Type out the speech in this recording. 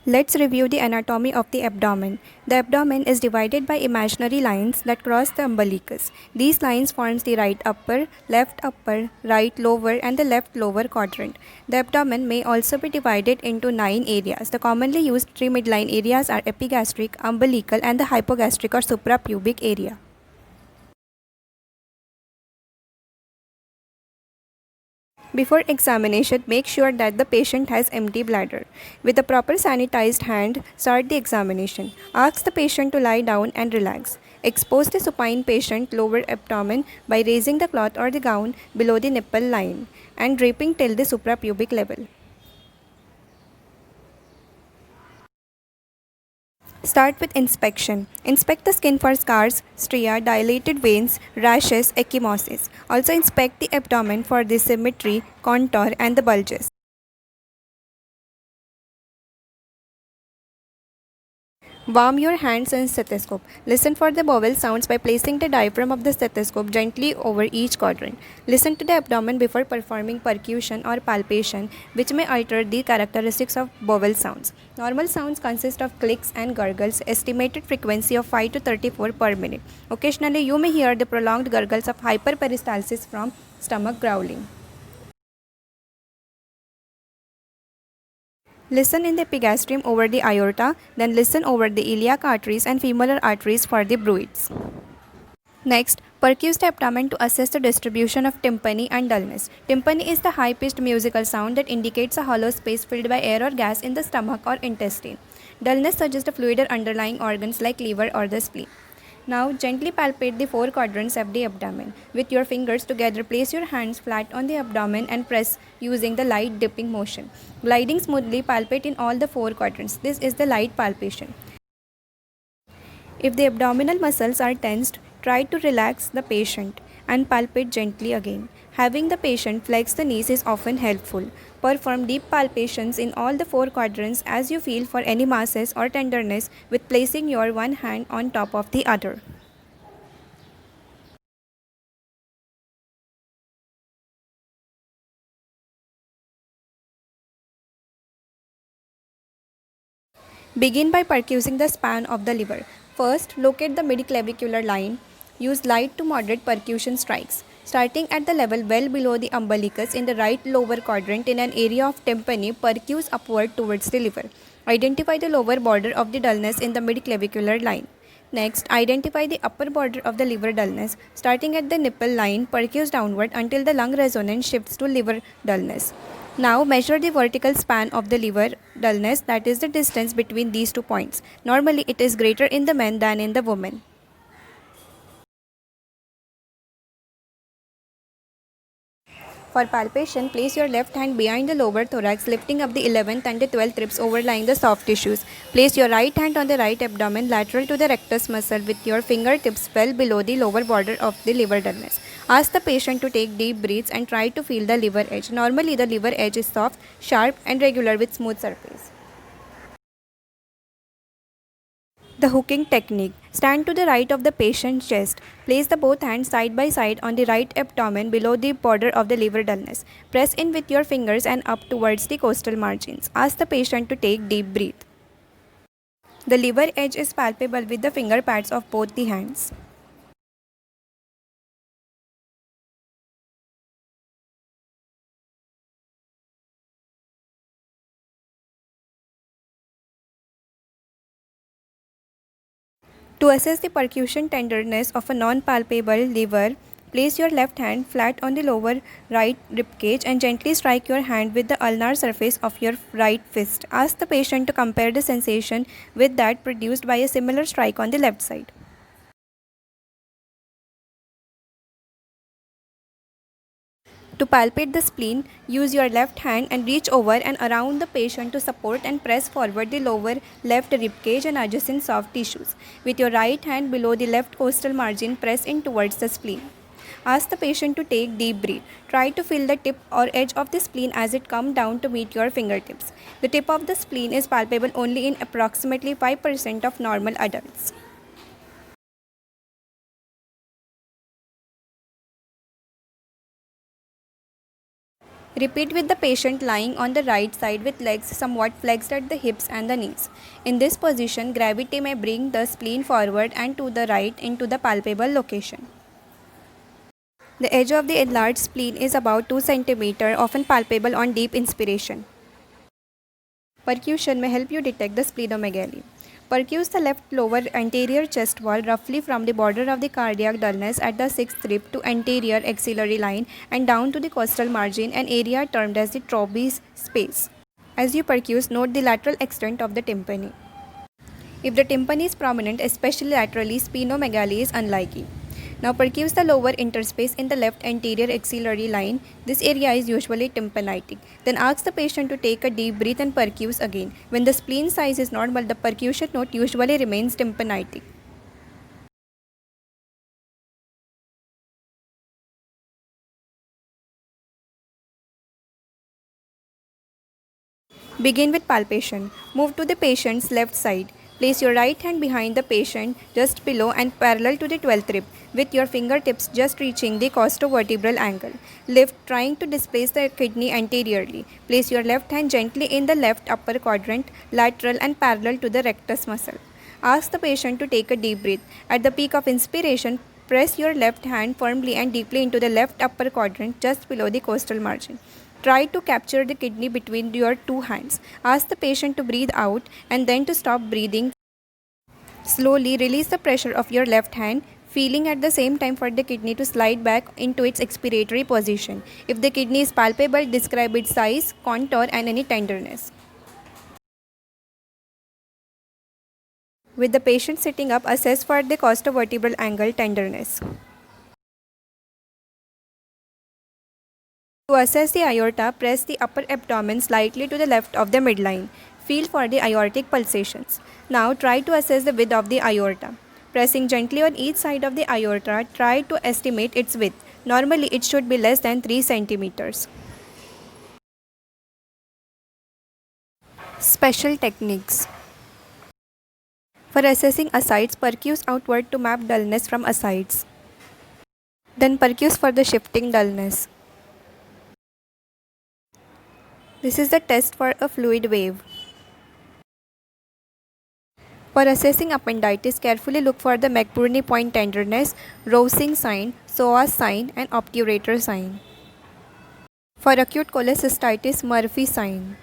Let's review the anatomy of the abdomen. The abdomen is divided by imaginary lines that cross the umbilicus. These lines forms the right upper, right lower and the left lower quadrant. The abdomen may also be divided into 9 areas. The commonly used 3 midline areas are epigastric, umbilical and the hypogastric or suprapubic area. Before examination, make sure that the patient has empty bladder. With a proper sanitized hand, start the examination. Ask the patient to lie down and relax. Expose the supine patient lower abdomen by raising the cloth or the gown below the nipple line and draping till the suprapubic level. Start with inspection. Inspect the skin for scars, stria, dilated veins, rashes, ecchymosis. Also inspect the abdomen for the symmetry, contour and the bulges. Warm your hands on stethoscope. Listen for the vowel sounds by placing the diaphragm of the stethoscope gently over each quadrant. Listen to the abdomen before performing percussion or palpation, which may alter the characteristics of vowel sounds. Normal sounds consist of clicks and gurgles, estimated frequency of 5 to 34 per minute. Occasionally, you may hear the prolonged gurgles of hyperperistalsis from stomach growling. Listen in the epigastrium over the aorta, then listen over the iliac arteries and femoral arteries for the bruits. Next, percuse the abdomen to assess the distribution of tympani and dullness. Tympani is the high-pitched musical sound that indicates a hollow space filled by air or gas in the stomach or intestine. Dullness suggests a fluid or underlying organs like liver or the spleen. Now, gently palpate the 4 quadrants of the abdomen. With your fingers together, place your hands flat on the abdomen and press using the light dipping motion. Gliding smoothly, palpate in all the 4 quadrants. This is the light palpation. If the abdominal muscles are tensed, try to relax the patient and palpate gently again. Having the patient flex the knees is often helpful. Perform deep palpations in all the 4 quadrants as you feel for any masses or tenderness with placing your one hand on top of the other. Begin by percusing the span of the liver. First, locate the midclavicular line. Use light to moderate percussion strikes. Starting at the level well below the umbilicus in the right lower quadrant in an area of tympani, percuse upward towards the liver. Identify the lower border of the dullness in the midclavicular line. Next, identify the upper border of the liver dullness. Starting at the nipple line, percuse downward until the lung resonance shifts to liver dullness. Now measure the vertical span of the liver dullness, that is the distance between these 2 points. Normally it is greater in the men than in the women. For palpation, place your left hand behind the lower thorax, lifting up the 11th and the 12th ribs overlying the soft tissues. Place your right hand on the right abdomen lateral to the rectus muscle with your fingertips well below the lower border of the liver dullness. Ask the patient to take deep breaths and try to feel the liver edge. Normally the liver edge is soft, sharp and regular with smooth surface. The hooking technique. Stand to the right of the patient's chest. Place the both hands side by side on the right abdomen below the border of the liver dullness. Press in with your fingers and up towards the costal margins. Ask the patient to take deep breath. The liver edge is palpable with the finger pads of both the hands. To assess the percussion tenderness of a non-palpable liver, place your left hand flat on the lower right ribcage and gently strike your hand with the ulnar surface of your right fist. Ask the patient to compare the sensation with that produced by a similar strike on the left side. To palpate the spleen, use your left hand and reach over and around the patient to support and press forward the lower left ribcage and adjacent soft tissues. With your right hand below the left costal margin, press in towards the spleen. Ask the patient to take deep breath. Try to feel the tip or edge of the spleen as it comes down to meet your fingertips. The tip of the spleen is palpable only in approximately 5% of normal adults. Repeat with the patient lying on the right side with legs somewhat flexed at the hips and the knees. In this position, gravity may bring the spleen forward and to the right into the palpable location. The edge of the enlarged spleen is about 2 cm, often palpable on deep inspiration. Percussion may help you detect the splenomegaly. Percuse the left lower anterior chest wall roughly from the border of the cardiac dullness at the sixth rib to anterior axillary line and down to the costal margin, an area termed as the Trobbe's space. As you percuse, note the lateral extent of the tympani. If the tympani is prominent, especially laterally, splenomegaly is unlikely. Now percuse the lower interspace in the left anterior axillary line. This area is usually tympanitic. Then ask the patient to take a deep breath and percuse again. When the spleen size is normal, the percussion note usually remains tympanitic. Begin with palpation. Move to the patient's left side. Place your right hand behind the patient just below and parallel to the 12th rib with your fingertips just reaching the costovertebral angle. Lift, trying to displace the kidney anteriorly. Place your left hand gently in the left upper quadrant, lateral and parallel to the rectus muscle. Ask the patient to take a deep breath. At the peak of inspiration, press your left hand firmly and deeply into the left upper quadrant just below the costal margin. Try to capture the kidney between your two hands. Ask the patient to breathe out and then to stop breathing. Slowly release the pressure of your left hand, feeling at the same time for the kidney to slide back into its expiratory position. If the kidney is palpable, describe its size, contour and any tenderness. With the patient sitting up, assess for the costovertebral angle tenderness. To assess the aorta, press the upper abdomen slightly to the left of the midline. Feel for the aortic pulsations. Now try to assess the width of the aorta. Pressing gently on each side of the aorta, try to estimate its width. Normally it should be less than 3 centimeters. Special techniques. For assessing ascites, percuse outward to map dullness from ascites. Then percuse for the shifting dullness. This is the test for a fluid wave. For assessing appendicitis, carefully look for the McBurney point tenderness, Rosing sign, Psoas sign and obturator sign. For acute cholecystitis, Murphy sign.